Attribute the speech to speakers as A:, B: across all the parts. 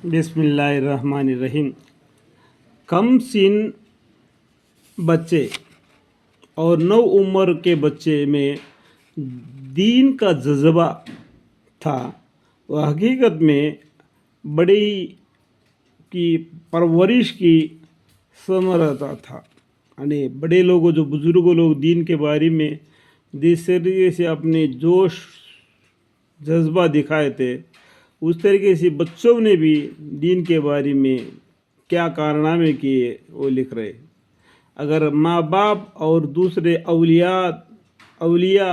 A: बिस्मिल्लाहिर्रहमानिर्रहीम। कम सिन बच्चे और नौ उम्र के बच्चे में दीन का जज्बा था, वह हकीकत में बड़ी की परवरिश की समरता था। यानी बड़े लोग जो बुज़ुर्ग लोग दीन के बारे में जिस तरीके से अपने जोश जज्बा दिखाए थे, उस तरीके से बच्चों ने भी दीन के बारे में क्या कारनामे किए वो लिख रहे। अगर माँ बाप और दूसरे अवलिया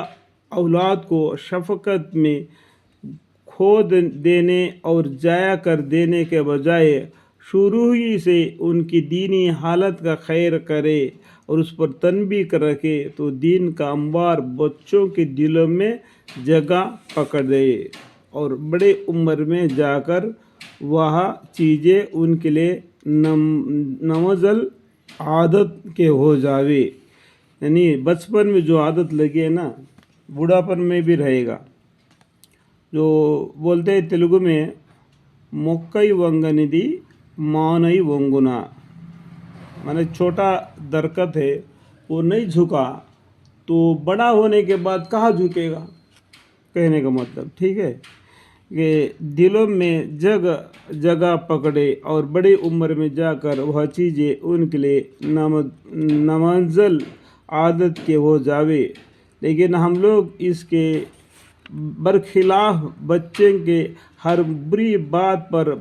A: औलाद को शफ़क़त में खो देने और जाया कर देने के बजाय शुरू ही से उनकी दीनी हालत का खैर करे और उस पर तनबीह रखे तो दीन का अंबार बच्चों के दिलों में जगह पकड़ दे और बड़े उम्र में जाकर वह चीज़ें उनके लिए नमज़ल आदत के हो जावे। यानी बचपन में जो आदत लगी है ना, बूढ़ापन में भी रहेगा। जो बोलते हैं तेलुगु में मोक्कई वंगनिधि मानई वंगुना, माने छोटा दरकत है वो नहीं झुका तो बड़ा होने के बाद कहाँ झुकेगा, कहने का मतलब ठीक है कि दिलों में जगह पकड़े और बड़ी उम्र में जाकर वह चीज़ें उनके लिए नमज़ल आदत के हो जावे। लेकिन हम लोग इसके बरखिलाफ बच्चे के हर बुरी बात पर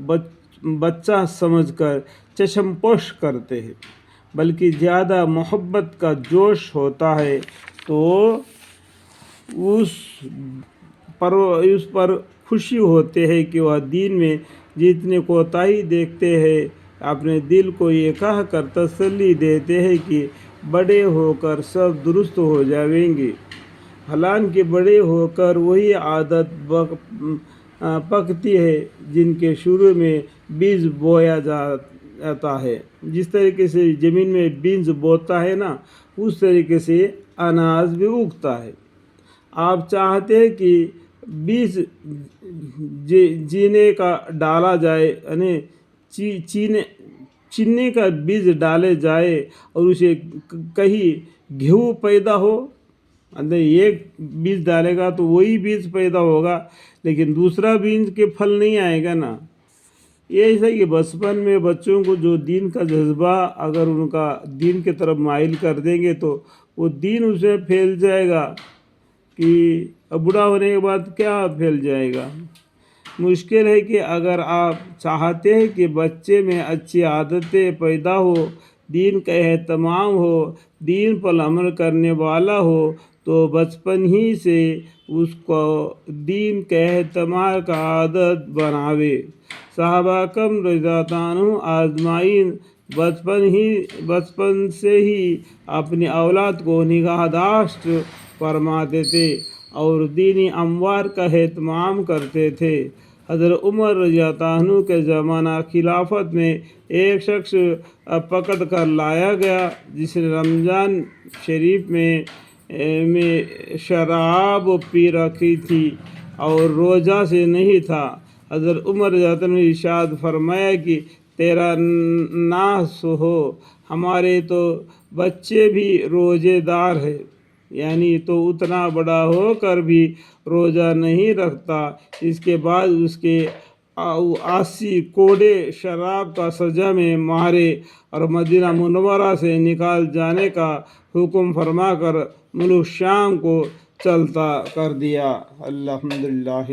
A: बच्चा समझकर चशमपोश करते हैं, बल्कि ज़्यादा मोहब्बत का जोश होता है तो उस पर खुशी होते हैं कि वह दीन में जितने कोताही देखते हैं, अपने दिल को ये कह कर तसल्ली देते हैं कि बड़े होकर सब दुरुस्त हो जाएंगे। हालांकि बड़े होकर वही आदत पकती है जिनके शुरू में बीज बोया जाता है। जिस तरीके से ज़मीन में बीज बोता है ना, उस तरीके से अनाज भी उगता है। आप चाहते हैं कि बीज जीने का डाला जाए, यानी चीने का बीज डाले जाए और उसे कहीं गेहूँ पैदा हो, अंदर एक बीज डालेगा तो वही बीज पैदा होगा, लेकिन दूसरा बीज के फल नहीं आएगा ना। ये ऐसा ही कि बचपन में बच्चों को जो दीन का जज्बा अगर उनका दीन के तरफ माइल कर देंगे तो वो दीन उसे फैल जाएगा कि बूढ़ा होने के बाद क्या फैल जाएगा। मुश्किल है कि अगर आप चाहते हैं कि बच्चे में अच्छी आदतें पैदा हो, दीन का एहतमाम हो, दीन पर अमल करने वाला हो, तो बचपन ही से उसको दीन के एहतमाम का आदत बनावे। सहाबा कम रज़ियल्लाहु आजमाइन बचपन से ही अपनी औलाद को निगाहदाश्त फरमाते थे और दीनी अमवार का एहतमाम करते थे। हज़रत उमर रज़ियल्लाहु के ज़माना खिलाफत में एक शख्स पकड़ कर लाया गया जिसने रमज़ान शरीफ में शराब पी रखी थी और रोज़ा से नहीं था। हज़रत उमर रज़ियल्लाहु ने इरशाद फरमाया कि तेरा नास हो, हमारे तो बच्चे भी रोज़ेदार है, यानी तो उतना बड़ा होकर भी रोज़ा नहीं रखता। इसके बाद उसके 80 कोड़े शराब का सज़ा में मारे और मदीना मुनव्वरा से निकाल जाने का हुक्म फरमा कर मुल्क शाम को चलता कर दिया। अल्हम्दुलिल्लाह।